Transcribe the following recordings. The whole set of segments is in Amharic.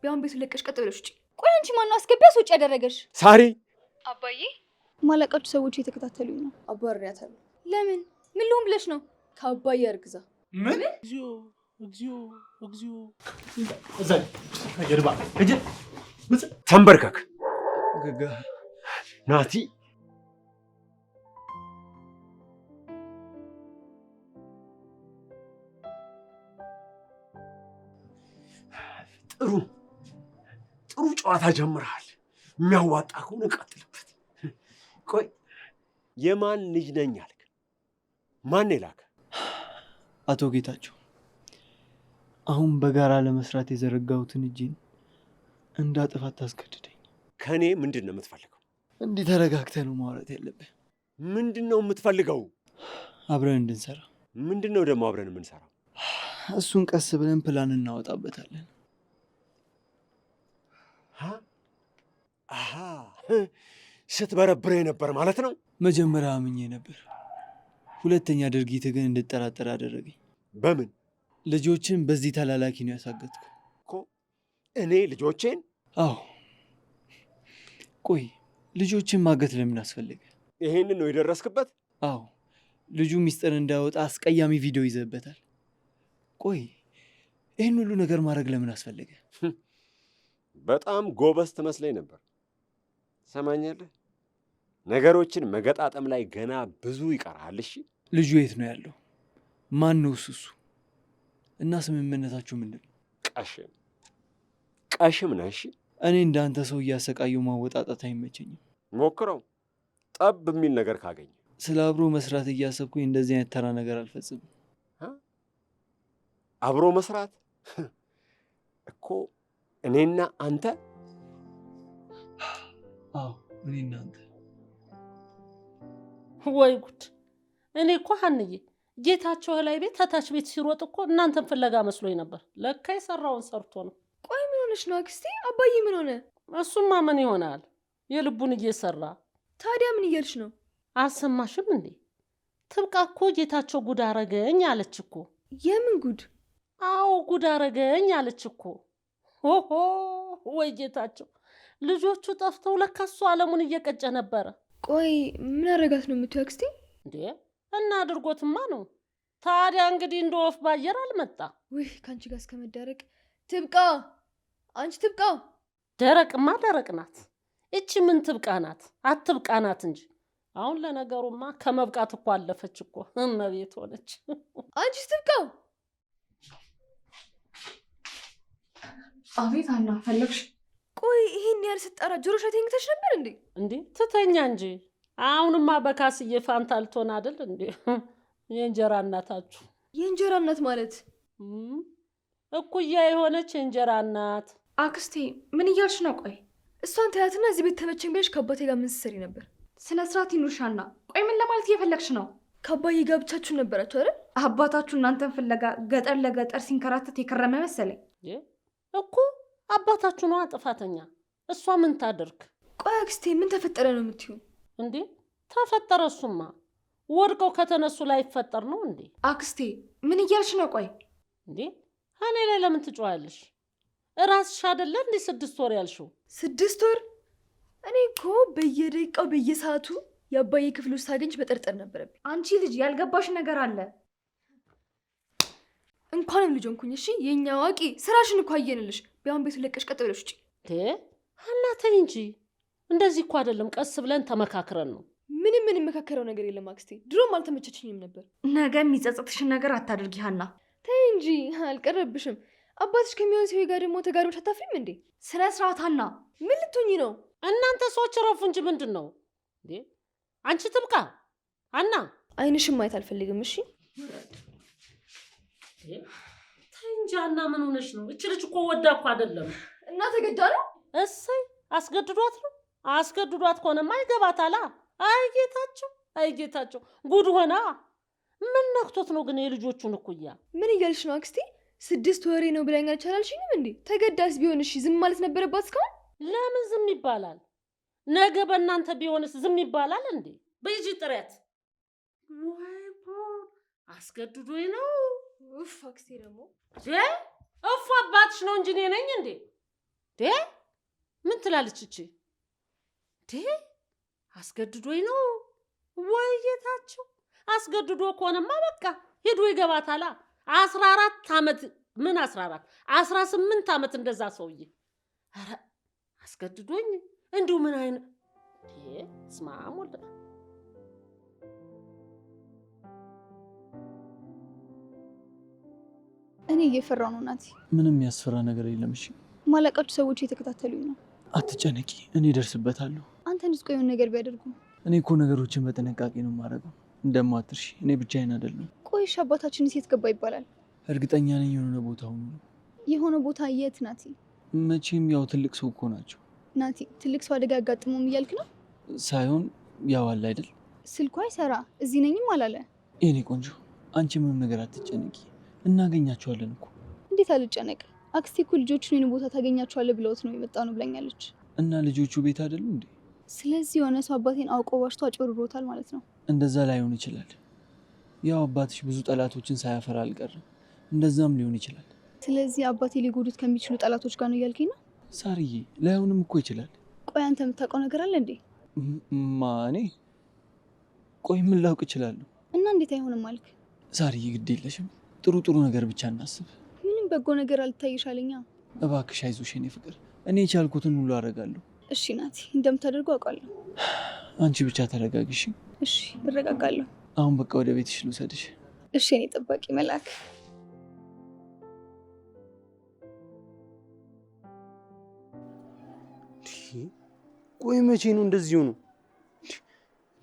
ቢያውን ቤቱን ለቀሽ ቀጥ ብለሽ ውጪ። ቆይ አንቺ ማን ነው አስገቢያስ ውጪ ያደረገሽ? ሳሪ አባዬ ማለቃችሁ ሰዎች እየተከታተሉኝ ነው። አባርሪያታለሁ። ለምን? ምን ልሁን ብለሽ ነው? ከአባዬ አርግዛ። ምን? እግዚኦ እዛ ጀርባ እጅ ተንበርከክ ናቲ። ጥሩ ጨዋታ ጀምረሃል። የሚያዋጣ ከሆነ ቀጥልበት። ቆይ የማን ልጅ ነኝ አልክ? ማን የላከ? አቶ ጌታቸው፣ አሁን በጋራ ለመስራት የዘረጋሁትን እጄን እንዳጥፋት ታስገድደኝ። ከኔ ምንድን ነው የምትፈልገው? እንዲህ ተረጋግተህ ነው ማውራት ያለብህ። ምንድን ነው የምትፈልገው? አብረን እንድንሰራ። ምንድን ነው ደግሞ አብረን የምንሰራው? እሱን ቀስ ብለን ፕላን እናወጣበታለን። አሃ ስትበረብረኝ ነበር ማለት ነው። መጀመሪያ አምኜ ነበር፣ ሁለተኛ ድርጊት ግን እንድጠራጠር አደረገኝ። በምን? ልጆችን በዚህ ተላላኪ ነው ያሳገጥኩ እኮ። እኔ ልጆቼን? አዎ። ቆይ ልጆችን ማገት ለምን አስፈለገ? ይሄንን ነው የደረስክበት? አዎ። ልጁ ሚስጥር እንዳያወጣ አስቀያሚ ቪዲዮ ይዘበታል። ቆይ ይህን ሁሉ ነገር ማድረግ ለምን አስፈለገ? በጣም ጎበዝ ትመስለኝ ነበር። ሰማኛለህ፣ ነገሮችን መገጣጠም ላይ ገና ብዙ ይቀርሃል። እሺ፣ ልጁ የት ነው ያለው? ማን ነው እሱ? እና ስምምነታችሁ ምንድን ነው? ቀሽም ነህ? እሺ፣ እኔ እንዳንተ ሰው እያሰቃየው ማወጣጣት አይመቸኝም። ሞክረው፣ ጠብ የሚል ነገር ካገኘ። ስለ አብሮ መስራት እያሰብኩኝ እንደዚህ አይነት ተራ ነገር አልፈጽምም። አብሮ መስራት እኮ እኔና አንተ? አዎ፣ እኔና አንተ። ወይ ጉድ! እኔ እኮ ሀንዬ ጌታቸው ላይ ቤት ታች ቤት ሲሮጥ እኮ እናንተን ፍለጋ መስሎኝ ነበር። ለካ የሰራውን ሰርቶ ነው። ቆይ ምን ሆነሽ ነው አክስቴ? አባዬ ምን ሆነ? እሱማ ምን ይሆናል፣ የልቡን እየሰራ። ታዲያ ምን እያልሽ ነው? አልሰማሽም እንዴ? ትብቃ እኮ ጌታቸው ጉድ አረገኝ አለች እኮ። የምን ጉድ? አዎ ጉድ አረገኝ አለች እኮ። ሆሆ ወይ ጌታቸው፣ ልጆቹ ጠፍተው ለካ እሱ አለሙን እየቀጨ ነበረ። ቆይ ምን አረጋት ነው የምትይው አክስቴ? እንዴ እና አድርጎትማ ነው። ታዲያ እንግዲህ እንደ ወፍ ባየር አልመጣ። ውይ ከአንቺ ጋር እስከመዳረቅ። ትብቃ! አንቺ ትብቃ! ደረቅማ ደረቅ ናት። እቺ ምን ትብቃ ናት? አትብቃ ናት እንጂ። አሁን ለነገሩማ ከመብቃት እኮ አለፈች እኮ፣ እመቤት ሆነች። አንቺ ትብቃ! አቤት አና ፈለግሽ? ቆይ ይሄን ያህል ስጠራ ጆሮሽ ተኝተሽ ነበር እንዴ? እንዴ ትተኛ እንጂ። አሁንማ በካስዬ ፋንታ ልትሆን አይደል እንዴ? የእንጀራ እናታችሁ። የእንጀራ እናት ማለት እኩያ የሆነች የእንጀራ እናት። አክስቴ ምን እያልሽ ነው? ቆይ እሷን ተያትና እዚህ ቤት ተመቸኝ ብለሽ ከአባቴ ጋር ምን ስትሰሪ ነበር? ስነ ስርዓት ይኑርሻና። ቆይ ምን ለማለት እየፈለግሽ ነው? ከአባዬ ጋር ብቻችሁን ነበራችሁ አይደል? አባታችሁ እናንተን ፍለጋ ገጠር ለገጠር ሲንከራተት የከረመ መሰለኝ እኮ። አባታችሁ ነዋ ጥፋተኛ። እሷ ምን ታደርግ? ቆይ አክስቴ ምን ተፈጠረ ነው የምትዩ? እንዴ ተፈጠረ? እሱማ ወድቀው ከተነሱ ላይ ይፈጠር ነው እንዴ? አክስቴ ምን እያልሽ ነው? ቆይ እንዴ እኔ ላይ ለምን ትጮያለሽ? እራስሽ አይደለ እንዴ 6 ወር ያልሽው? 6 ወር? እኔ እኮ በየደቂቃው በየሰዓቱ የአባዬ ክፍል ውስጥ ሳገኝሽ መጠርጠር ነበረብኝ። አንቺ ልጅ ያልገባሽ ነገር አለ። እንኳንም ልጅ ሆንኩኝ። እሺ የኛ አዋቂ ስራሽን እኮ አየንልሽ። ቢያውን ቤቱን ለቀሽ ቀጥ ብለሽ ውጪ። ሀና ተይ እንጂ፣ እንደዚህ እኮ አይደለም። ቀስ ብለን ተመካክረን ነው። ምንም የምመካከረው ነገር የለም አክስቴ። ድሮም አልተመቸችኝም ነበር። ነገ የሚጸጽትሽን ነገር አታድርጊ ሀና። ተይ እንጂ አልቀረብሽም። አባትሽ ከሚሆን ሰው ጋር ደግሞ ተጋድመሽ አታፍሪም እንዴ? ስነ ስርዓት ሀና። ምን ልትሆኚ ነው? እናንተ ሰዎች ረፉ እንጂ ምንድን ነው እንዴ? አንቺ ትብቃ ሀና። አይንሽም ማየት አልፈልግም። እሺ ተይ እንጂ ሀና፣ ምን ሆነሽ ነው? እች ልጅ እኮ ወዳ እኮ አይደለም። እና ተገዳ ነው? እሰይ አስገድዷት ነው። አስገድዷት ከሆነማ ይገባታል። አይ ጌታቸው ጉድ ሆና። ምን ነክቶት ነው ግን የልጆቹን እኩያ? ምን እያልሽ ነው አክስቴ? 6 ወሬ ነው ብላኝ አልቻላልሽኝም እንዴ? ተገዳስ ቢሆን እሺ ዝም ማለት ነበረባት እስካሁን። ለምን ዝም ይባላል? ነገ በእናንተ ቢሆንስ ዝም ይባላል እንዴ? በይጂ ጥረት። ወይ አስገድዶኝ ነው። ኡፍ አክስቴ ደግሞ እፉ አባትሽ ነው እንጂ እኔ ነኝ እንዴ? ምን ትላለች እቺ? አስገድዶኝ ነው ወይ ጌታቸው? አስገድዶ ከሆነማ በቃ ሄዶ ይገባታላ። 14 ዓመት ምን 14 18 ዓመት እንደዛ ሰውዬ። ኧረ አስገድዶኝ እንዲሁ ምን አይነት ስማም ወልደ እኔ እየፈራሁ ነው ናቲ። ምንም የሚያስፈራ ነገር የለም። እሺ ማለቃችሁ ሰዎች እየተከታተሉኝ ነው። አትጨነቂ፣ እኔ ደርስበታለሁ። አንተ ንስቆ የሆነ ነገር ቢያደርጉ? እኔ እኮ ነገሮችን በጥንቃቄ ነው የማደርገው። እንደማትርሺ እኔ ብቻዬን አይደለም። ቆይሽ አባታችን የት ገባ ይባላል? እርግጠኛ ነኝ የሆነ ቦታ ሆኖ ነው። የሆነ ቦታ የት ናቲ? መቼም ያው ትልቅ ሰው እኮ ናቸው። ናቲ ትልቅ ሰው አደጋ ያጋጥመውም እያልክ ነው? ሳይሆን ያው አለ አይደል፣ ስልኩ አይሰራ እዚህ ነኝም አላለ። የኔ ቆንጆ አንቺ ምንም ነገር አትጨነቂ፣ እናገኛቸዋለን እኮ። እንዴት አልጨነቅ? አክስቴ እኮ ልጆቹን የሆነ ቦታ ታገኛቸዋለህ ብለውት ነው የመጣ ነው ብላኛለች። እና ልጆቹ ቤት አይደሉ እንዴ? ስለዚህ የሆነ ሰው አባቴን አውቆ ዋሽቶ አጭበርብሮታል ማለት ነው። እንደዛ ላይሆን ይችላል። ያው አባትሽ ብዙ ጠላቶችን ሳያፈራ አልቀርም። እንደዛም ሊሆን ይችላል። ስለዚህ አባቴ ሊጎዱት ከሚችሉ ጠላቶች ጋር ነው እያልከኝ ነው? ሳርዬ ላይሆንም እኮ ይችላል። ቆይ አንተ የምታውቀው ነገር አለ እንዴ? ማኔ ቆይ ምን ላውቅ እችላለሁ? እና እንዴት አይሆንም አልክ? ሳርዬ ግድ የለሽም፣ ጥሩ ነገር ብቻ እናስብ። ምንም በጎ ነገር አልታይሻለኛ። እባክሽ አይዞሽ የኔ ፍቅር፣ እኔ የቻልኩትን ሁሉ አደርጋለሁ። እሺ ናቲ፣ እንደምታደርገው አውቃለሁ። አንቺ ብቻ ተረጋግሽ። እሺ እረጋጋለሁ። አሁን በቃ ወደ ቤትሽ ልውሰድሽ። እሺ እኔ ጠባቂ መልአክ። ቆይ መቼ ነው እንደዚህ ሆኖ?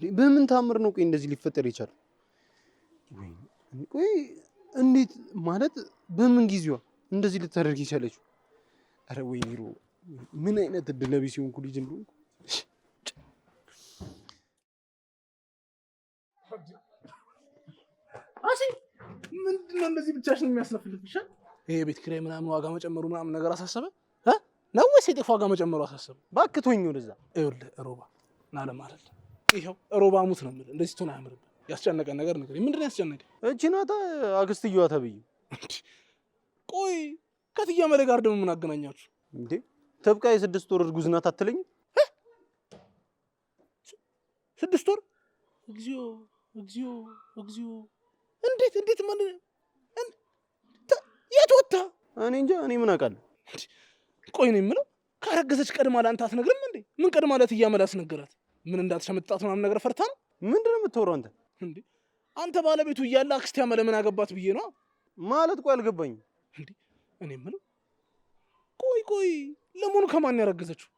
በምን ታምር ነው ቆይ እንደዚህ ሊፈጠር የቻለው? ቆይ እንዴት ማለት በምን ጊዜዋ እንደዚህ ልታደርግ የቻለችው? አረ ወይ ኒሮ፣ ምን አይነት እድለ ቢስ የሆንኩ ልጅ እንደሆንኩ። አሲ ምንድነው እንደዚህ ብቻሽን የሚያስለፍልፍሽ? ይሄ ቤት ኪራይ ምናምን ዋጋ መጨመሩ ምናምን ነገር አሳሰበ ነው ወይስ የጤፍ ዋጋ መጨመሩ አሳሰበ? እባክህ ተወኝ ወደዛ። ይኸውልህ ሮባ ና ለማለት ይኸው ሮባ ሙት ነው የምልህ። እንደዚህ ትሆን አያምርብህ። ያስጨነቀን ነገር ነገር ምንድን ነው ያስጨነቀን? እቺ ናታ አክስትየዋ ተብዬ። ቆይ ከትያ መለ ጋር ደግሞ ምን አገናኛችሁ እንዴ? ተብቃ የ6 ወር እርጉዝ ናት አትለኝም? 6 ወር? እግዚኦ እግዚኦ እግዚኦ! እንዴት ማን የት ወጣ? እኔ እንጃ፣ እኔ ምን አውቃለሁ? ቆይ ነው የምለው፣ ካረገዘች ቀድማ ለአንተ አትነግርም እንዴ? ምን ቀድማ ለትያ መለ አስነገራት? ምን እንዳትሸመጣት ምናምን ነገር ፈርታ ነው? ምንድን ነው የምታወራው አንተ? እንዴ አንተ ባለቤቱ እያለ አክስት ያመለ ምን አገባት ብዬ ነው ማለት። ቆይ አልገባኝም። እንዴ እኔ የምለው ቆይ ለመሆኑ ከማን ያረገዘችው?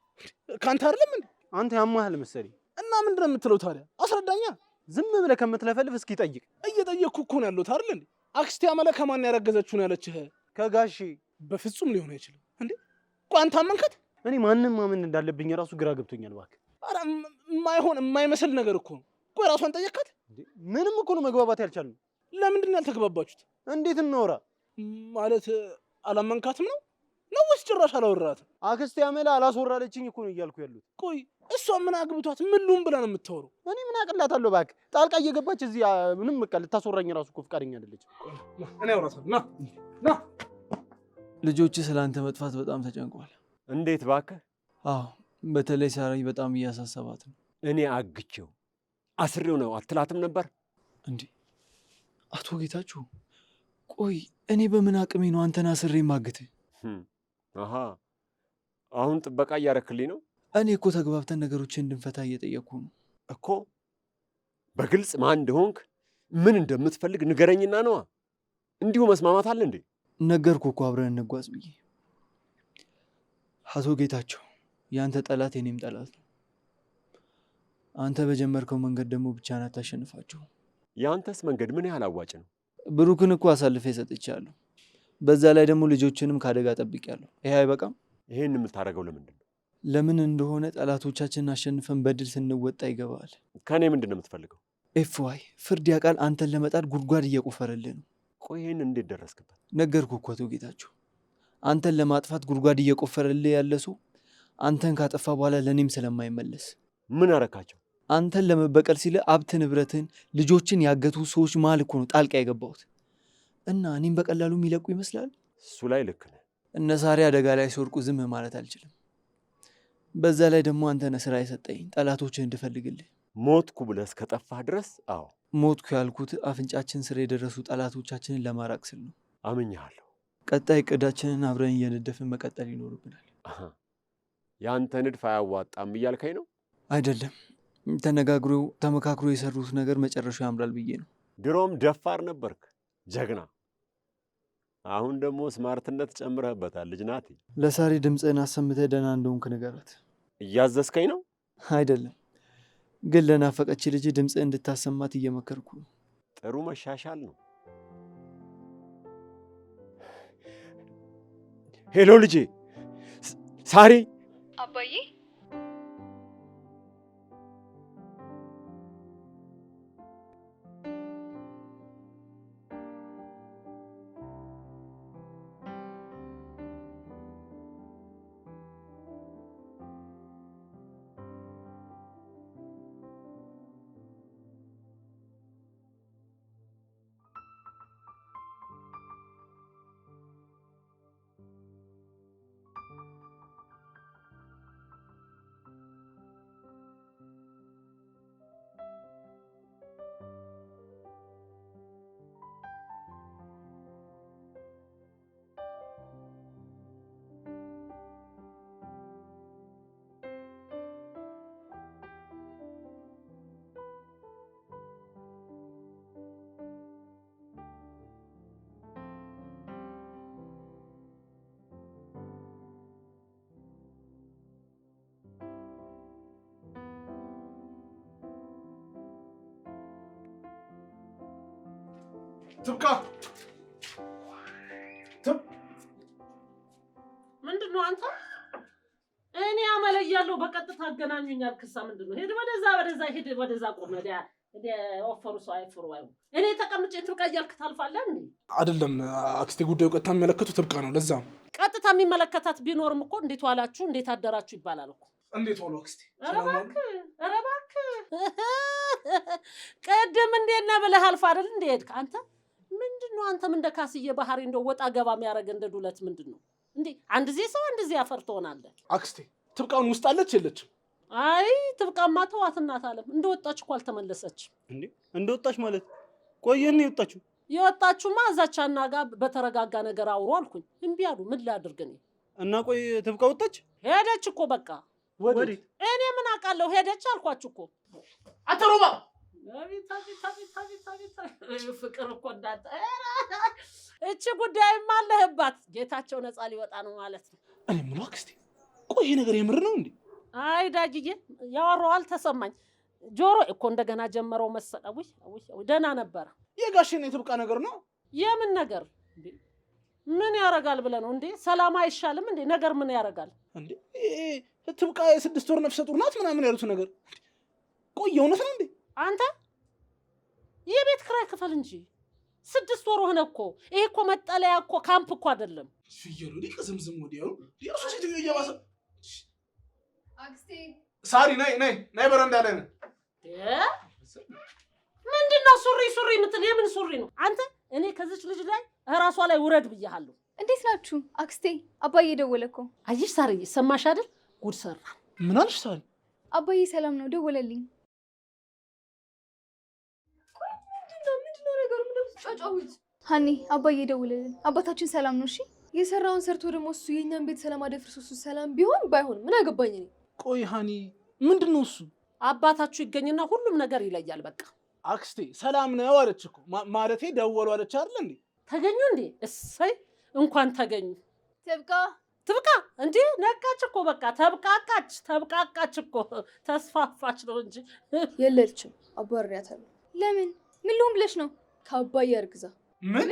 ካንተ አይደለም እንዴ? አንተ ያማህል መሰለኝ። እና ምንድን ነው የምትለው ታዲያ? አስረዳኛ። ዝም ብለህ ከምትለፈልፍ እስኪ ጠይቅ። እየጠየቅኩ እኮ ነው ያለሁት አይደል እንዴ? አክስት ያመለ ከማን ያረገዘችው ነው ያለችህ? ከጋሼ። በፍጹም ሊሆን አይችልም። እንዴ ቆይ አንተ አመንከት? እኔ ማንም ማመን እንዳለብኝ ራሱ ግራ ገብቶኛል። እባክህ። ኧረ የማይመስል ነገር እኮ ነው። ቆይ ራሷን ጠየቅካት? ምንም እኮ ነው መግባባት ያልቻልነው። ለምንድን ነው ያልተግባባችሁት? እንዴት እናወራ ማለት አላመንካትም ነው ወይስ ጭራሽ አላወራትም? አክስቴ ያመለ አላስወራለችኝ እኮ ነው እያልኩ ያሉት። ቆይ እሷ ምን አግብቷት ምን ልሁን ብላ ነው የምታወራው? እኔ ምን አቅላታለሁ? እባክህ ጣልቃ እየገባች እዚህ ምንም በቃ ልታስወራኝ ራሱ እኮ ፈቃደኛ አይደለችም። እኔ አውራታለሁ። ና ልጆች ስለአንተ መጥፋት በጣም ተጨንቋል። እንዴት እባክህ? አዎ በተለይ ሳራይ በጣም እያሳሰባት ነው። እኔ አግቼው አስሬው ነው አትላትም ነበር እንዴ? አቶ ጌታችሁ ቆይ እኔ በምን አቅሜ ነው አንተን አስሬ ማግት? አሃ አሁን ጥበቃ እያረክልኝ ነው? እኔ እኮ ተግባብተን ነገሮችን እንድንፈታ እየጠየቅኩ ነው እኮ። በግልጽ ማን እንደሆንክ ምን እንደምትፈልግ ንገረኝና ነዋ። እንዲሁ መስማማት አለ እንዴ? ነገርኩ እኮ አብረን እንጓዝ ብዬ። አቶ ጌታቸው የአንተ ጠላት የኔም ጠላት ነው። አንተ በጀመርከው መንገድ ደግሞ ብቻህን አታሸንፋቸው። የአንተስ መንገድ ምን ያህል አዋጭ ነው? ብሩክን እኮ አሳልፌ ሰጥቻለሁ። በዛ ላይ ደግሞ ልጆችንም ካደጋ ጠብቄያለሁ። ይሄ አይበቃም? ይሄን የምታደርገው ለምንድን ነው? ለምን እንደሆነ ጠላቶቻችንን አሸንፈን በድል ስንወጣ ይገባል። ከእኔ ምንድን ነው የምትፈልገው? ኤፍዋይ ፍርድ ያውቃል አንተን ለመጣል ጉድጓድ እየቆፈረልህ ነው። ቆይ ይሄን እንዴት ደረስክበት? ነገርኩ እኮ አቶ ጌታቸው፣ አንተን ለማጥፋት ጉድጓድ እየቆፈረልህ ያለ ሰው አንተን ካጠፋ በኋላ ለእኔም ስለማይመለስ። ምን አረካቸው? አንተን ለመበቀል ሲል ሀብት ንብረትን ልጆችን ያገቱ ሰዎች መሀል እኮ ነው ጣልቃ የገባሁት። እና እኔም በቀላሉ የሚለቁ ይመስላል? እሱ ላይ ልክ ነህ። እነ ሳሪ አደጋ ላይ ሲወድቁ ዝም ማለት አልችልም። በዛ ላይ ደግሞ አንተ ነህ ስራ የሰጠኝ ጠላቶችን እንድፈልግልህ። ሞትኩ ብለህ እስከጠፋህ ድረስ አዎ ሞትኩ ያልኩት አፍንጫችን ስር የደረሱ ጠላቶቻችንን ለማራቅ ስል ነው። አምኜሃለሁ። ቀጣይ እቅዳችንን አብረን እየነደፍን መቀጠል ይኖርብናል። ያንተ ንድፍ አያዋጣም እያልከኝ ነው? አይደለም፣ ተመካክሮ የሰሩት ነገር መጨረሻው ያምራል ብዬ ነው። ድሮም ደፋር ነበርክ፣ ጀግና። አሁን ደግሞ ስማርትነት ጨምረህበታል። ልጅ ናት። ለሳሪ ድምፅህን አሰምተህ ደህና እንደሆንክ ንገራት። እያዘዝከኝ ነው? አይደለም፣ ግን ለናፈቀች ልጅ ድምፅህ እንድታሰማት እየመከርኩ ነው። ጥሩ መሻሻል ነው። ሄሎ ልጄ ሳሪ። አባዬ ትብቃ። ምንድን ነው አንተ? እኔ አመለያለሁ በቀጥታ አገናኙኛል። ክሳ ምንድን ነው? ሄድ ወደዛ ሄድ ወደዛ ቆም። ወፈሩ ሰው አይፍሩ አይው። እኔ ተቀምጬ ትብቃ እያልክ ታልፋለህ እንዴ? አይደለም አክስቴ፣ ጉዳዩ ቀጥታ የሚመለከቱ ትብቃ ነው። ለዛ ነው ቀጥታ የሚመለከታት ቢኖርም እኮ እንዴት ዋላችሁ እንዴት አደራችሁ ይባላል እኮ። እንዴት ዋሉ አክስቴ? ኧረ እባክህ ቅድም እንዴት ነህ ብለህ አልፋ አይደል እንደ ሄድክ አንተ። ምንድን ነው አንተም እንደ ካስዬ ባህሪ እንደው ወጣ ገባ የሚያደርግ እንደ ዱለት ምንድን ነው እንዴ? አንድ ጊዜ ሰው አንድ ጊዜ አፈር ትሆናለህ። አክስቴ ትብቃውን ውስጥ አለች የለችም? አይ ትብቃማ ተዋት እናት አለም። እንደወጣች እኮ አልተመለሰችም። እንዴ እንደወጣች ማለት ቆየን የወጣችሁ? የወጣችሁማ እዛቻና ጋር በተረጋጋ ነገር አውሩ አልኩኝ። እምቢ አሉ። ምን ላድርግ እኔ? እና ቆይ ትብቃ ወጣች? ሄደች እኮ በቃ። ወዴት? እኔ ምን አውቃለሁ? ሄደች አልኳችሁ እኮ። አተሮባ ፍቅር እኮ እንዳንተ እቺ ጉዳይማ አለህባት። ጌታቸው ነፃ ሊወጣ ነው ማለት ነው። እኔ ምን አክስቴ፣ ቆይ ይሄ ነገር የምር ነው እንዴ? አይ ዳጊዬ ያወራው አልተሰማኝ። ጆሮ እኮ እንደገና ጀመረው መሰለ። ውይ ደህና ነበረ። የጋሼ ነው የትብቃ ነገር ነው። የምን ነገር እንዴ? ምን ያረጋል ብለህ ነው እንዴ? ሰላም አይሻልም እንዴ? ነገር ምን ያረጋል እንዴ? ትብቃ የ6 ወር ነፍሰ ጡር ናት ምናምን ያሉት ነገር ቆይ የእውነት ነው እንዴ? አንተ የቤት ክራይ ክፈል እንጂ 6 ወር ሆነ እኮ። ይሄ እኮ መጠለያ እኮ ካምፕ እኮ አይደለም። ፍየሉ ዲ ከዝምዝም ወዲያው የእርሱ ሴትዮ እየባሰ። አክስቴ ሳሪ ነይ በረንዳ ላይ ነን። ምንድን ነው ሱሪ የምትል? የምን ሱሪ ነው አንተ? እኔ ከዚች ልጅ ላይ እራሷ ላይ ውረድ ብያለሁ። እንዴት ናችሁ? አክስቴ አባዬ ደወለ እኮ። አየሽ ሳርዬ፣ ሰማሽ አይደል? ጉድ ሰራ። ምን አልሽ ሳሪ? አባዬ ሰላም ነው ደወለልኝ። ምንድነው ነገሩ? ምንድነው ጫጫሁት? ሀኒ አባዬ ደወለልን። አባታችን ሰላም ነው። እሺ የሰራውን ሰርቶ ደግሞ እሱ የኛን ቤት ሰላም አደፍርሶ እሱ ሰላም ቢሆን ባይሆን ምን አገባኝ እኔ። ቆይ ሀኒ ምንድነው እሱ? አባታችሁ ይገኝና ሁሉም ነገር ይለያል። በቃ አክስቴ ሰላም ነው አለች እኮ። ማለቴ ደወሉ አለች አይደል እንዴ? ተገኙ እንዴ? እሰይ እንኳን ተገኙ። ትብቃ እንዴ? ነቃች እኮ በቃ ተብቃቃች እኮ። ተስፋፋች ነው እንጂ የለችም። አባሪያታለሁ። ለምን? ምን ልሁን ብለሽ ነው? ከአባዬ አርግዛ። ምን?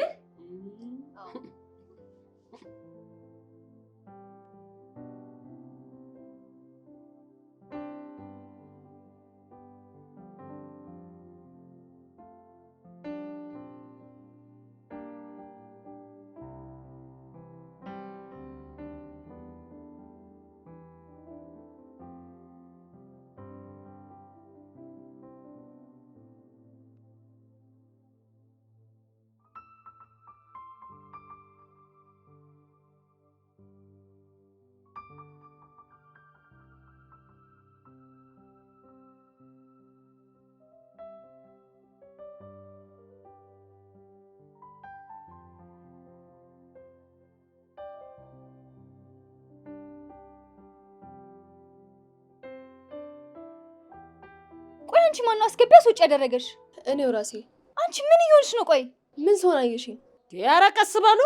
አንቺ ማነው አስገቢያስ ውጭ ያደረገሽ? እኔው ራሴ። አንቺ ምን እየሆንሽ ነው? ቆይ ምን ሰሆን አየሽኝ? ኧረ ቀስ በሉ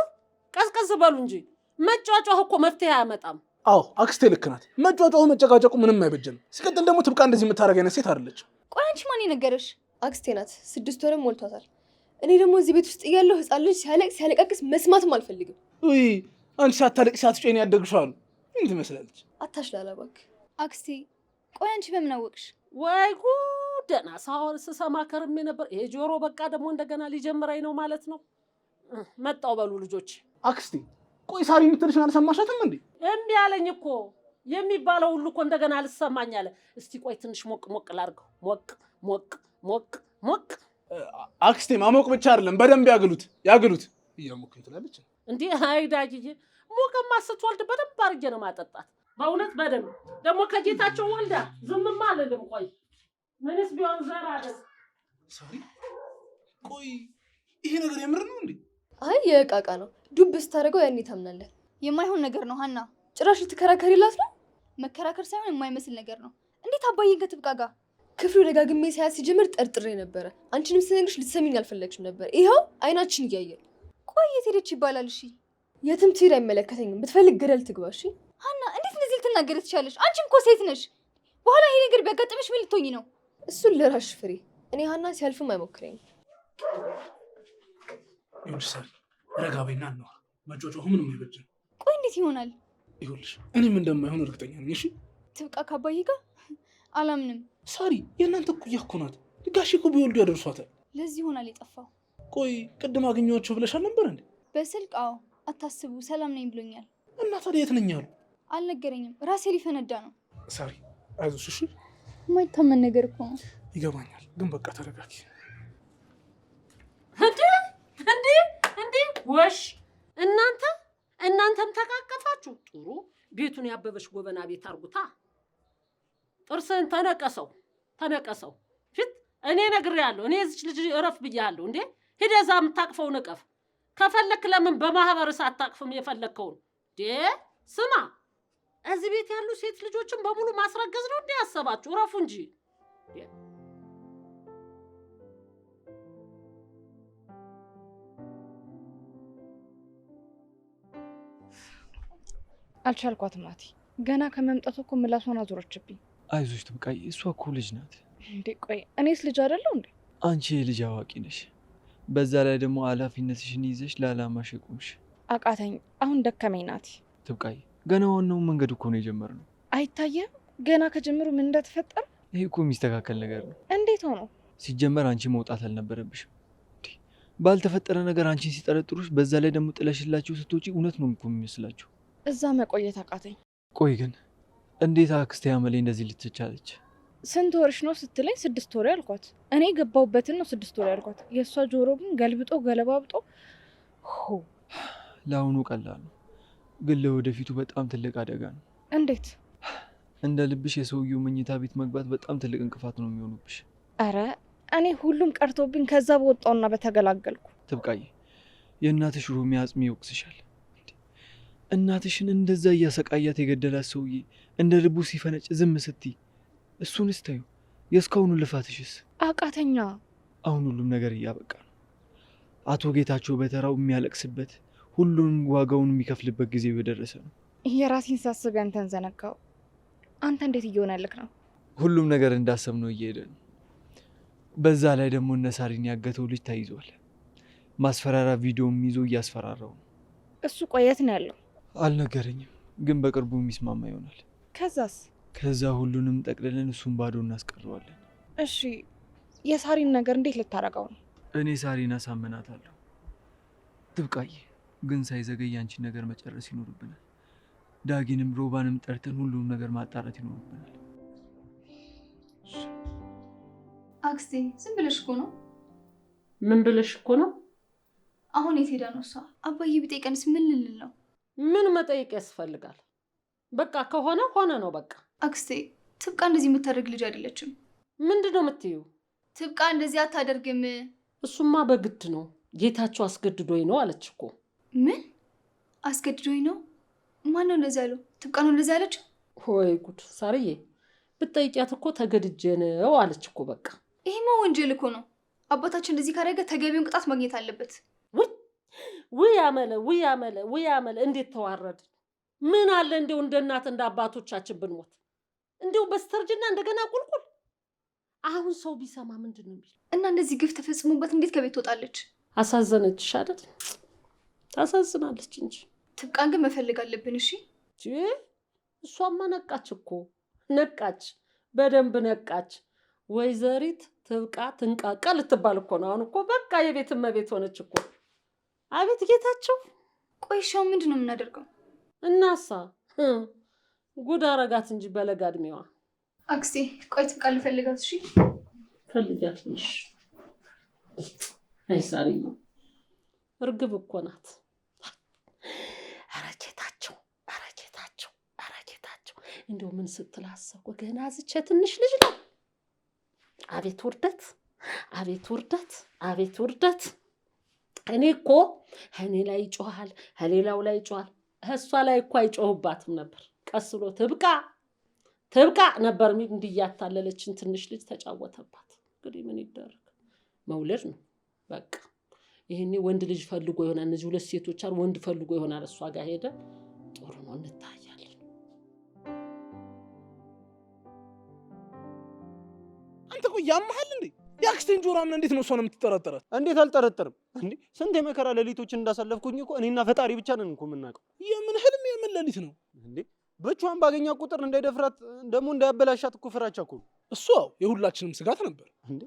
ቀዝቀዝ በሉ እንጂ መጫጫህ እኮ መፍትሄ አያመጣም። አዎ አክስቴ ልክ ናት። መጫጫሁ መጨቃጨቁ ምንም አይበጀንም። ሲቀጥል ደግሞ ትብቃ እንደዚህ የምታደርግ አይነት ሴት አይደለች። ቆይ አንቺ ማን የነገረሽ? አክስቴ ናት። 6 ወርም ሞልቷታል። እኔ ደግሞ እዚህ ቤት ውስጥ እያለሁ ህፃን ልጅ ሲያለቃቅስ መስማትም አልፈልግም። ውይ አንቺ ሳታለቅሽ ሳትጮኝ ያደግሽው አሉ። ምን ትመስላለች? አታሽላላ እባክህ። አክስቴ ቆይ አንቺ በምን አወቅሽ? ወይ ጉድ! ደህና ሳወር ስሰማ ከርሜ ነበር። ይሄ ጆሮ በቃ ደግሞ እንደገና ሊጀምረኝ ነው ማለት ነው። መጣው በሉ ልጆች። አክስቴ ቆይ ሳሪ የምትልሽን አልሰማሻትም እንዴ? እምቢ አለኝ እኮ የሚባለው ሁሉ እኮ እንደገና አልሰማኝ አለ። እስቲ ቆይ ትንሽ ሞቅ ሞቅ ላድርገው። ሞቅ ሞቅ ሞቅ ሞቅ። አክስቴ ማሞቅ ብቻ አይደለም በደንብ ያግሉት እያሞቅን ትላለች እንዴ? አይዳጅዬ ሞቅማ ስትወልድ በደንብ አድርጌ ነው ማጠጣት። በእውነት በደንብ ደግሞ ከጌታቸው ወልዳ ዝምማ አልልም። ቆይ ምንስ ቢሆን ዘር አይደል? ሳሪ ቆይ ይሄ ነገር የምር ነው እንዴ? አይ የዕቃ ነው። ዱብ ስታደርገው ያኔ ታምናለህ። የማይሆን ነገር ነው ሀና። ጭራሽ ልትከራከሪላት ነው? መከራከር ሳይሆን የማይመስል ነገር ነው። እንዴት አባዬን ከትብቃ ጋር? ክፍሉ ደጋግሜ ሳያት ሲጀምር ጠርጥሬ ነበረ። አንቺንም ስነግርሽ ልትሰሚኝ አልፈለግሽም ነበር። ይኸው አይናችን እያየን። ቆይ የት ሄደች ይባላል? እሺ የትም ትሄድ አይመለከተኝም። ብትፈልግ ገደል ትግባ። እሺ ሀና እንዴት እንደዚህ ልትናገሪ ትችያለሽ? አንቺም እኮ ሴት ነሽ። በኋላ ይሄ ነገር ቢያጋጥምሽ ምን ልትሆኚ ነው? እሱን ለራስሽ ፍሬ። እኔ ሀና ሲያልፍም አይሞክረኝም። ይኸውልሽ ሳሪ ረጋ በይና እናውራ። መጮጮሁ ምንም አይበጅም። ቆይ እንዴት ይሆናል? ይኸውልሽ እኔም እንደማይሆን እርግጠኛ ነኝ። እሺ ትብቃ ከአባዬ ጋር አላምንም። ሳሪ የእናንተ እኩያ እኮ ናት። ጋሼ እኮ ቢወልዱ ያደርሷታል። ለዚህ ይሆናል የጠፋው። ቆይ ቅድም አገኘኋቸው ብለሽ አልነበር እንዴ? በስልክ አዎ፣ አታስቡ ሰላም ነኝ ብሎኛል። እና ታዲያ የት ነኝ አሉ? አልነገረኝም። ራሴ ሊፈነዳ ነው። ሳሪ አይዞሽ እሺ። የማይታመን ነገር እኮ ነው። ይገባኛል፣ ግን በቃ ተረጋጊ። እንዴ ወሽ እናንተም ተቃቀፋችሁ። ጥሩ ቤቱን ያበበሽ ጎበና ቤት አርጉታ። ጥርስን ተነቀሰው ፊት እኔ ነግሬያለሁ። እኔ እዚች ልጅ እረፍ ብያለሁ። እንዴ ሂደህ እዛ የምታቅፈው ንቀፍ። ከፈለክ ለምን በማህበር አታቅፍም የፈለከውን? ስማ እዚህ ቤት ያሉ ሴት ልጆችን በሙሉ ማስረገዝ ነው እንዴ ያሰባችሁ? እረፉ እንጂ። አልቻልኳትም ናቲ። ገና ከመምጣቱ እኮ ምላሷን አዞረችብኝ። አይዞሽ ትብቃይ፣ እሷ እኮ ልጅ ናት። እንዴ ቆይ እኔስ ልጅ አይደለሁ እንዴ? አንቺ የልጅ አዋቂ ነሽ። በዛ ላይ ደግሞ ኃላፊነትሽን ይዘሽ ለዓላማሽ የቆምሽ። አቃተኝ፣ አሁን ደከመኝ ናቲ። ትብቃይ፣ ገና ዋናውን መንገድ እኮ ነው የጀመርነው። አይታየም ገና ከጀምሩ ምን እንደተፈጠረ? ይሄ እኮ የሚስተካከል ነገር ነው። እንዴት ሆኖ? ሲጀመር አንቺ መውጣት አልነበረብሽም። ባልተፈጠረ ነገር አንቺን ሲጠረጥሩሽ፣ በዛ ላይ ደግሞ ጥለሽላችሁ ስትወጪ እውነት ነው እኮ የሚመስላችሁ። እዛ መቆየት አቃተኝ። ቆይ ግን እንዴት አክስቴ አመሌ እንደዚህ ልትቻለች? ስንት ወርሽ ነው ስትለኝ 6 ወር ያልኳት። እኔ ገባሁበትን ነው 6 ወር ያልኳት። የእሷ ጆሮ ግን ገልብጦ ገለባብጦ። ለአሁኑ ቀላል ነው፣ ግን ለወደፊቱ በጣም ትልቅ አደጋ ነው። እንዴት? እንደ ልብሽ የሰውየው መኝታ ቤት መግባት በጣም ትልቅ እንቅፋት ነው የሚሆኑብሽ። አረ እኔ ሁሉም ቀርቶብኝ ከዛ በወጣውና በተገላገልኩ። ትብቃይ፣ የእናትሽ ሮሚ አጽሚ ይወቅስሻል። እናትሽን እንደዛ እያሰቃያት የገደላት ሰውዬ እንደ ልቡ ሲፈነጭ ዝም ስትይ እሱን ስታዩ የእስካሁኑ ልፋትሽስ? አቃተኛ። አሁን ሁሉም ነገር እያበቃ ነው። አቶ ጌታቸው በተራው የሚያለቅስበት ሁሉንም ዋጋውን የሚከፍልበት ጊዜ የደረሰ ነው። የራሴን ሳስብ ያንተን ዘነጋው። አንተ እንዴት እየሆነልክ ነው? ሁሉም ነገር እንዳሰብነው እየሄደ ነው። በዛ ላይ ደግሞ እነ ሳሪን ያገተው ልጅ ተይዟል። ማስፈራራ ቪዲዮም ይዞ እያስፈራራው ነው። እሱ ቆየት ነው ያለው? አልነገረኝም፣ ግን በቅርቡ የሚስማማ ይሆናል። ከዛስ? ከዛ ሁሉንም ጠቅልለን እሱን ባዶ እናስቀረዋለን። እሺ የሳሪን ነገር እንዴት ልታረገው ነው? እኔ ሳሪን አሳምናታለሁ። ትብቃዬ፣ ግን ሳይዘገይ አንቺን ነገር መጨረስ ይኖርብናል። ዳጊንም ሮባንም ጠርተን ሁሉም ነገር ማጣራት ይኖርብናል። አክስቴ ዝም ብለሽ እኮ ነው። ምን ብለሽ እኮ ነው? አሁን የት ሄዳ ነው እሷ? አባዬ ቢጠይቀንስ ምን ልንል ነው? ምን መጠየቅ ያስፈልጋል? በቃ ከሆነ ሆነ ነው በቃ። አክስቴ ትብቃ እንደዚህ የምታደርግ ልጅ አይደለችም። ምንድን ነው የምትይው? ትብቃ እንደዚህ አታደርግም። እሱማ በግድ ነው፣ ጌታቸው አስገድዶኝ ነው አለች እኮ። ምን አስገድዶኝ ነው? ማን ነው እንደዚህ ያለው? ትብቃ ነው እንደዚህ ያለችው? ወይ ጉድ! ሳርዬ ብትጠይቂያት እኮ ተገድጄ ነው አለች እኮ በቃ። ይሄማ ወንጀል እኮ ነው። አባታችን እንደዚህ ካደረገ ተገቢውን ቅጣት ማግኘት አለበት። ውይ አመለ እንዴት ተዋረድ። ምን አለ እንደው እንደ እናት እንደ አባቶቻችን ብንሞት እንደው በስተርጅና እንደገና ቁልቁል። አሁን ሰው ቢሰማ ምንድን ነው የሚል? እና እንደዚህ ግፍ ተፈጽሞበት እንዴት ከቤት ትወጣለች? አሳዘነችሽ አይደል? ታሳዝናለች እንጂ ትብቃን ግን መፈልግ አለብን። እሺ እሷማ ነቃች እኮ ነቃች፣ በደንብ ነቃች። ወይዘሪት ትብቃ ትንቃቃ ልትባል እኮ ነው። አሁን እኮ በቃ የቤት እመቤት ሆነች እኮ። አቤት ጌታቸው። ቆይ ሻው ምንድን ነው የምናደርገው? እናሳ ጉድ አረጋት እንጂ በለጋ እድሜዋ። አክስቴ ቆይ ትብቃ ልፈልጋት። እሺ ፈልጋት። እሺ አይ ሳሪ እርግብ እኮ ናት። ኧረ ጌታቸው እንደው ምን ስትላሰብ ገና ዝቼ ትንሽ ልጅ ነው። አቤት ውርደት። እኔ እኮ እኔ ላይ ይጮሃል፣ ሌላው ላይ ይጮሃል። እሷ ላይ እኮ አይጮህባትም ነበር። ቀስ ብሎ ትብቃ ነበር እንዲያታለለችን ትንሽ ልጅ ተጫወተባት። እንግዲህ ምን ይደረግ፣ መውለድ ነው በቃ። ይሄኔ ወንድ ልጅ ፈልጎ ይሆናል። እነዚህ ሁለት ሴቶች አሉ፣ ወንድ ፈልጎ ይሆናል። እሷ ጋር ሄደ። ጥሩ ነው፣ እንታያለን። አንተ ቆይ ያመሃል እንዴ? የአክስቴን ጆሮ አምነህ እንዴት ነው እሷን የምትጠረጠራት? እንዴት አልጠረጠርም እንዴ? ስንት የመከራ ሌሊቶችን እንዳሳለፍኩኝ እኮ እኔና ፈጣሪ ብቻ ነን እኮ የምናውቀው። የምን ህልም የምን ሌሊት ነው እንዴ? ብቻዋን ባገኛ ቁጥር እንዳይደፍራት ደግሞ እንዳያበላሻት እኮ ፍራቻ እኮ። እሱ የሁላችንም ስጋት ነበር። እንዴ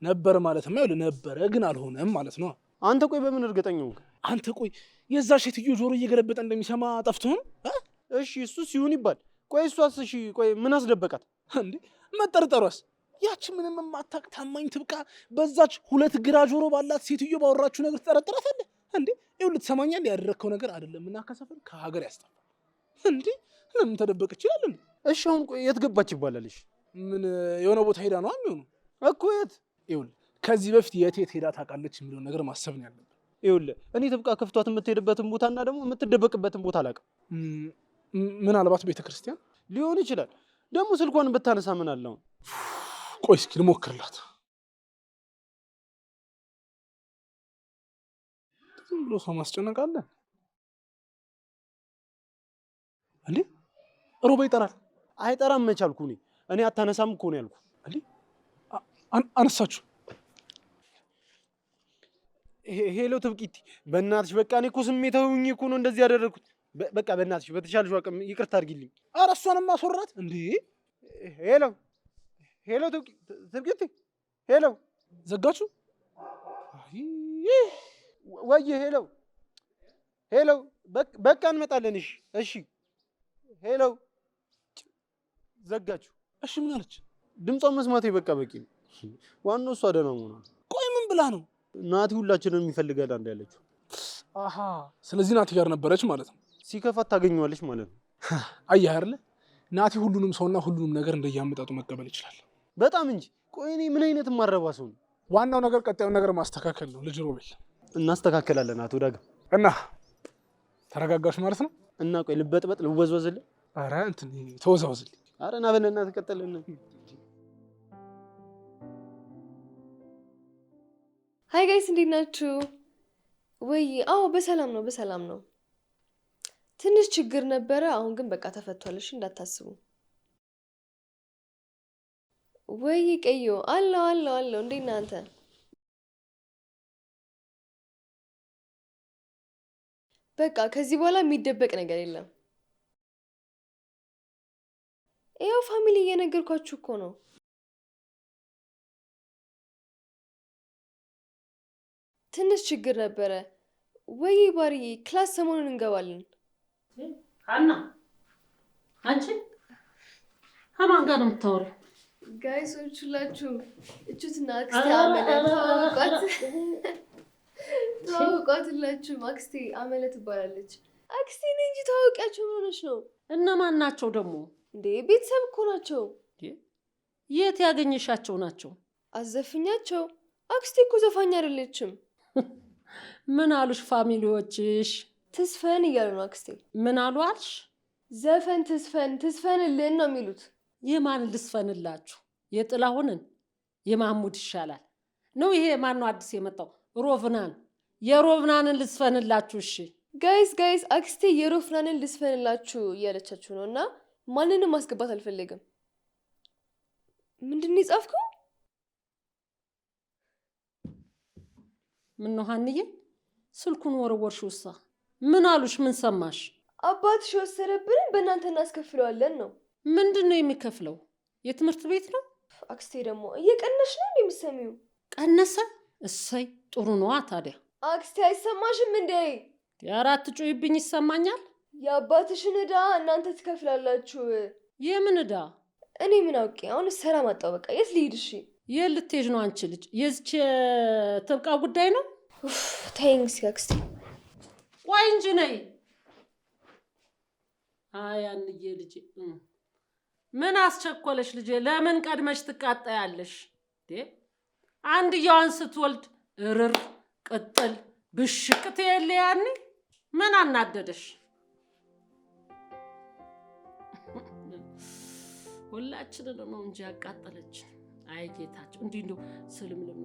ነበር ማለትማ ይኸውልህ ነበረ ግን አልሆነም ማለት ነው። አንተ ቆይ በምን እርግጠኛ ሆንክ? አንተ ቆይ የዛ ሴትዮ ጆሮ እየገለበጠ እንደሚሰማ ጠፍቶህ ነው? እሺ እሱ ሲሆን ይባል። ቆይ እሷስ? እሺ ቆይ ምን አስደበቃት እንዴ? መጠርጠሯስ? ያቺ ምንም የማታውቅ ታማኝ ትብቃ በዛች ሁለት ግራ ጆሮ ባላት ሴትዮ ባወራችሁ ነገር ትጠረጥራታለህ እንዴ? ይኸውልህ ትሰማኛለህ? ያደረግከው ነገር አይደለም እና ከሰፈር ከሀገር ያስጠፋል እንዴ? ለምን ተደበቀች ይላል እንዴ? እሺ አሁን ቆይ የት ገባች ይባላልሽ? ምን የሆነ ቦታ ሄዳ ነው የሚሆነው እኮ የት? ይኸውልህ ከዚህ በፊት የት ሄዳ ታውቃለች የሚለውን ነገር ማሰብ ነው ያለብን። ይኸውልህ እኔ ትብቃ ከፍቷት የምትሄድበትን ቦታና ደግሞ የምትደበቅበትን ቦታ አላውቅም። ምናልባት ቤተክርስቲያን ሊሆን ይችላል። ደግሞ ስልኳን ብታነሳ ምን አለው? ቆይ እስኪ ልሞክርላት። ዝም ብሎ ሰው ማስጨነቅ አለ እንዴ? ሮባ ይጠራል። አይጠራም መቻልኩ እኔ አታነሳም እኮ ነው ያልኩ። እንዴ አነሳችሁ? ሄሎ ትብቂቲ፣ በእናትሽ በቃ እኔ እኮ ስሜታዊ ሆኜ እኮ ነው እንደዚህ ያደረኩት። በቃ በእናትሽ በተሻለሽ አቅም ይቅርታ አድርጊልኝ። ኧረ እሷንም ማስወራት እንዴ? ሄሎ ትብቂቲ፣ ሄሎ ዘጋችሁ ወይ? ሄሎ በቃ እንመጣለን። እሺ ሄሎ ዘጋችሁ። እሺ ምን አለች? ድምጿን መስማቴ በቃ በቂ ነው። ዋናው እሷ ደህና መሆኗ። ቆይ ምን ብላ ነው? ናቲ ሁላችንም የሚፈልጋል አንድ ያለችው። አሃ ስለዚህ ናቲ ጋር ነበረች ማለት ነው። ሲከፋት ታገኘዋለች ማለት ነው። አየህ አይደለ? ናቲ ሁሉንም ሰውና ሁሉንም ነገር እንደያመጣጡ መቀበል ይችላል። በጣም እንጂ። ቆይ እኔ ምን አይነት ማረባ ሰው ነው? ዋናው ነገር ቀጣዩን ነገር ማስተካከል ነው። ልጅ ሮቤል እናስተካከላለን። አቶ ዳግም እና ተረጋጋሽ ማለት ነው። እና ቆይ ልበጥበጥ ልወዝወዝልህ? ኧረ እንትን ተወዛወዝልኝ። ኧረ ና በእናትህ ቀጥልን። ሀይ ጋይስ እንዴት ናችሁ? ወይ አዎ በሰላም ነው። ትንሽ ችግር ነበረ፣ አሁን ግን በቃ ተፈቷል። እሺ እንዳታስቡ። ወይ ቀዮ አለው እንዴት ነህ አንተ? በቃ ከዚህ በኋላ የሚደበቅ ነገር የለም። ያው ፋሚሊ እየነገርኳችሁ እኮ ነው። ትንሽ ችግር ነበረ። ወይ ባርዬ ክላስ ሰሞኑን እንገባለን። ሀና አንቺ ከማን ጋር ነው የምታወሪው? ጋይሶች ሁላችሁም እቹትና አክስቴ አመለ ተዋውቋት ሁላችሁም። አክስቴ አመለ ትባላለች። አክስቴ ነኝ እንጂ ተዋውቂያቸው ሆነች ነው። እነማን ናቸው ደግሞ? እንዴ ቤተሰብ እኮ ናቸው። የት ያገኘሻቸው ናቸው? አዘፍኛቸው። አክስቴ እኮ ዘፋኝ አይደለችም። ምን አሉሽ ፋሚሊዎችሽ? ትስፈን እያሉ ነው አክስቴ። ምን አሉ አልሽ? ዘፈን ትስፈንልን ነው የሚሉት። የማን ልስፈንላችሁ? የጥላሁንን የማህሙድ ይሻላል ነው? ይሄ ማን ነው አዲስ የመጣው? ሮፍናን። የሮፍናንን ልስፈንላችሁ። እሺ ጋይስ አክስቴ የሮፍናንን ልስፈንላችሁ እያለቻችሁ ነው እና ማንንም ማስገባት አልፈለግም። ምንድን ነው የጻፍከው? ምን ነው ሀንዬ ስልኩን ወረወርሽው? እሷ ምን አሉሽ? ምን ሰማሽ? አባትሽ የወሰደብንን በእናንተ እናስከፍለዋለን ነው። ምንድን ነው የሚከፍለው? የትምህርት ቤት ነው? አክስቴ ደግሞ እየቀነሽ ነው የምትሰሚው? ቀነሰ? እሰይ ጥሩ ነዋ። ታዲያ አክስቴ አይሰማሽም እንዴ? የአራት ጩይብኝ ይሰማኛል። የአባትሽን ዕዳ እናንተ ትከፍላላችሁ። የምን ዕዳ? እኔ ምን አውቄ። አሁን ሰላም አጣው። በቃ የት ልሂድ? እሺ የት ልትሄጂ ነው አንቺ ልጅ? የዚች ትብቃ ጉዳይ ነው? ተይኝ እስኪ አክስቴ። ቆይ እንጂ ነይ። አይ አንዬ ልጄ ምን አስቸኮለሽ ልጄ? ለምን ቀድመሽ ትቃጣያለሽ? አንድያዋን ስትወልድ እርር ቅጥል ብሽቅት የለ ያኔ ምን አናደደሽ? ሁላችንን ነው እንጂ ያቃጠለች። አይ ጌታቸው እንዲህ እንደው ስልምልም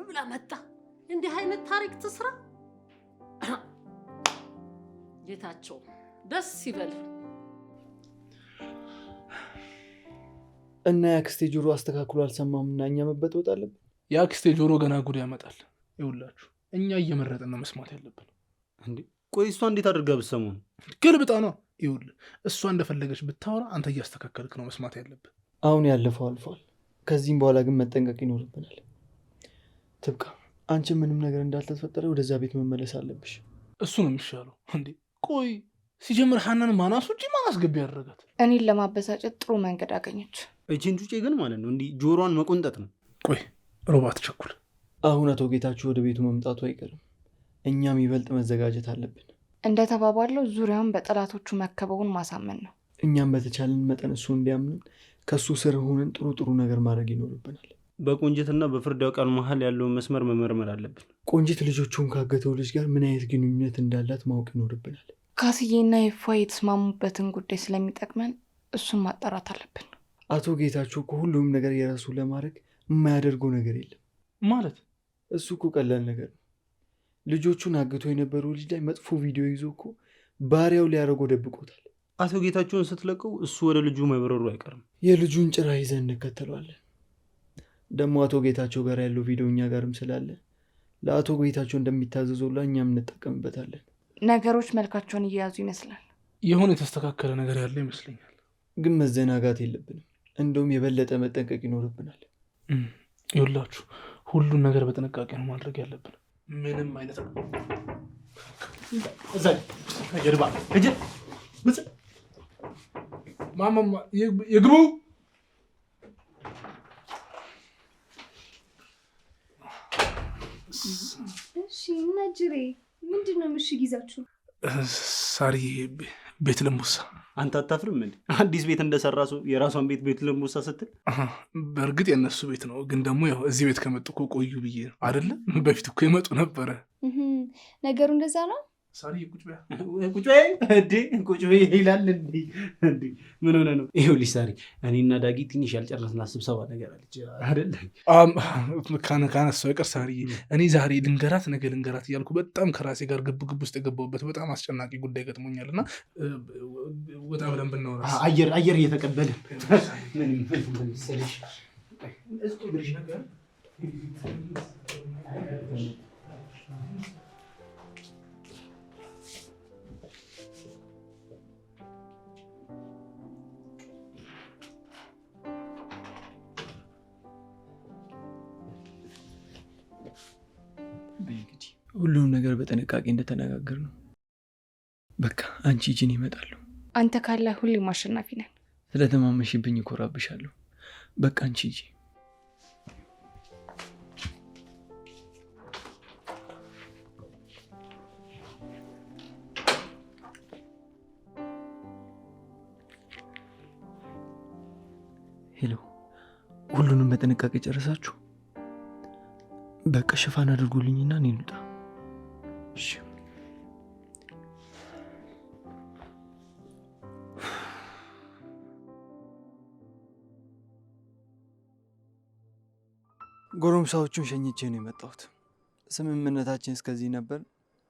ብላ መጣ። እንዲህ አይነት ታሪክ ትስራ። ጌታቸው ደስ ይበል። እና የአክስቴ ጆሮ አስተካክሎ አልሰማም እና እኛ መበጥበጥ አለብን። የአክስቴ ጆሮ ገና ጉድ ያመጣል። ይኸውላችሁ እኛ እየመረጥን ነው መስማት ያለብን። እንዴ ቆይ እሷ እንዴት አድርጋ ብትሰሙ ነው? ግልብጣ ነው። ይኸውልህ እሷ እንደፈለገች ብታወራ አንተ እያስተካከልክ ነው መስማት ያለብን። አሁን ያለፈው አልፏል። ከዚህም በኋላ ግን መጠንቀቅ ይኖርብናል። ትብቃ፣ አንቺ ምንም ነገር እንዳልተፈጠረ ወደዛ ቤት መመለስ አለብሽ። እሱ ነው የሚሻለው። እንዴ ቆይ ሲጀምር ሀናን ማናስ ውጭ ማስገቢ ያደረጋት? እኔን ለማበሳጨት ጥሩ መንገድ አገኘች። እቺን ጩጬ ግን ማለት ነው እንዲህ ጆሮዋን መቆንጠጥ ነው። ቆይ ሮባት ቸኩል። አሁን አቶ ጌታችሁ ወደ ቤቱ መምጣቱ አይቀርም። እኛም ይበልጥ መዘጋጀት አለብን። እንደተባባለው ዙሪያውን በጠላቶቹ መከበቡን ማሳመን ነው። እኛም በተቻለን መጠን እሱ እንዲያምንን ከእሱ ስር ሆነን ጥሩ ጥሩ ነገር ማድረግ ይኖርብናል። በቆንጅትና በፍርዳው ቃል መሀል ያለውን መስመር መመርመር አለብን። ቆንጅት ልጆቹን ካገተው ልጅ ጋር ምን አይነት ግንኙነት እንዳላት ማወቅ ይኖርብናል። ካስዬና የፏ የተስማሙበትን ጉዳይ ስለሚጠቅመን እሱን ማጣራት አለብን። አቶ ጌታቸው እኮ ሁሉም ነገር የራሱ ለማድረግ የማያደርገው ነገር የለም ማለት። እሱ እኮ ቀላል ነገር ነው። ልጆቹን አግቶ የነበረው ልጅ ላይ መጥፎ ቪዲዮ ይዞ እኮ ባሪያው ሊያደርገው ደብቆታል። አቶ ጌታቸውን ስትለቀው እሱ ወደ ልጁ መብረሩ አይቀርም። የልጁን ጭራ ይዘን እንከተለዋለን። ደግሞ አቶ ጌታቸው ጋር ያለው ቪዲዮ እኛ ጋርም ስላለ ለአቶ ጌታቸው እንደሚታዘዘውላ እኛም እንጠቀምበታለን። ነገሮች መልካቸውን እየያዙ ይመስላል። የሆነ የተስተካከለ ነገር ያለ ይመስለኛል። ግን መዘናጋት የለብንም። እንደውም የበለጠ መጠንቀቅ ይኖርብናል። ይኸውላችሁ ሁሉን ነገር በጥንቃቄ ነው ማድረግ ያለብን። ምንም አይነት ማማማ የግቡ እሺ ነጅሬ ምንድን ነው ምሽግ ይዛችሁ? ሳሪ ቤት ለሙሳ። አንተ አታፍርም እንዴ? አዲስ ቤት እንደሰራ ሰው የራሷን ቤት ለሙሳ ስትል። በእርግጥ የነሱ ቤት ነው፣ ግን ደግሞ ያው እዚህ ቤት ከመጡ እኮ ቆዩ ብዬ አይደለ? በፊት እኮ ይመጡ ነበረ። ነገሩ እንደዛ ነው። ሳሪ ቁጭ በይ እንዴ ቁጭ በይ ይላል እንዴ? ምን ሆነ ነው? ይኸውልሽ ሳሪ፣ እኔና ዳጊ ትንሽ ያልጨረስናት ስብሰባ ነገር አለች አይደለ? ካነሳው አይቀር ሳሪ፣ እኔ ዛሬ ልንገራት ነገ ልንገራት እያልኩ በጣም ከራሴ ጋር ግብ ውስጥ የገባሁበት በጣም አስጨናቂ ጉዳይ ገጥሞኛል እና ወጣ ብለን ብናወራ አየር እየተቀበልን ምን መሰለሽ ሁሉንም ነገር በጥንቃቄ እንደተነጋገር ነው። በቃ አንቺ ሂጂን ይመጣሉ። አንተ ካለ ሁሌም አሸናፊ ነን። ስለተማመሽብኝ እኮራብሻለሁ። በቃ አንቺ ሂጂ። ሄሎ፣ ሁሉንም በጥንቃቄ ጨረሳችሁ? በቃ ሽፋን አድርጎልኝና እኔ ልውጣ። እሺ። ጎረምሳዎቹን ሸኝቼ ነው የመጣሁት። ስምምነታችን እስከዚህ ነበር፣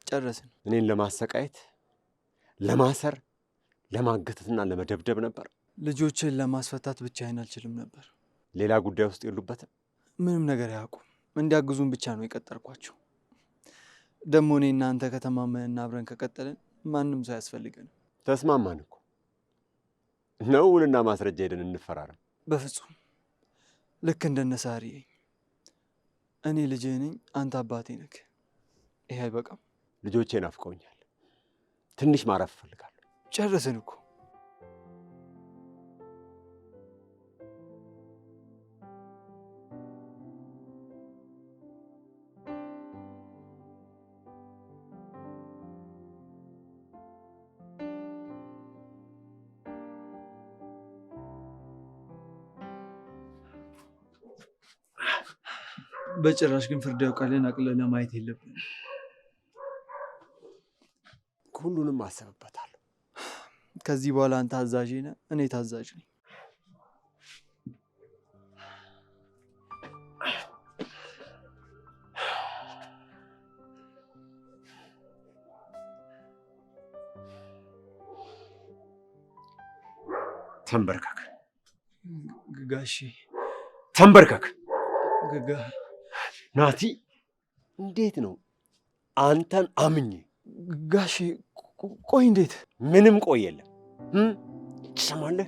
ጨረስን። እኔን ለማሰቃየት፣ ለማሰር፣ ለማገተትና ለመደብደብ ነበር። ልጆችን ለማስፈታት ብቻዬን አልችልም ነበር። ሌላ ጉዳይ ውስጥ የሉበትም? ምንም ነገር አያውቁም። እንዲያግዙን ብቻ ነው የቀጠርኳቸው። ደግሞ እኔ እናንተ ከተማመንና አብረን ከቀጠልን ማንም ሰው አያስፈልገንም። ተስማማን እኮ ነው። ውልና ማስረጃ ሄደን እንፈራረም። በፍጹም ልክ እንደነ ሳሪ እኔ ልጅህ ነኝ፣ አንተ አባቴ ነህ። ይሄ አይበቃም? ልጆቼ ናፍቀውኛል። ትንሽ ማረፍ እፈልጋለሁ። ጨርስን እኮ። በጭራሽ ግን ፍርድ ያውቃልን አቅልለን ማየት የለብንም። ሁሉንም አሰብበታለሁ። ከዚህ በኋላ አንተ አዛዥ ነህ፣ እኔ ታዛዥ ነኝ። ተንበርከክ ጋሺ፣ ተንበርከክ። ናቲ፣ እንዴት ነው አንተን አምኜ? ጋሺ ቆይ፣ እንዴት? ምንም ቆይ የለም። ትሰማለህ?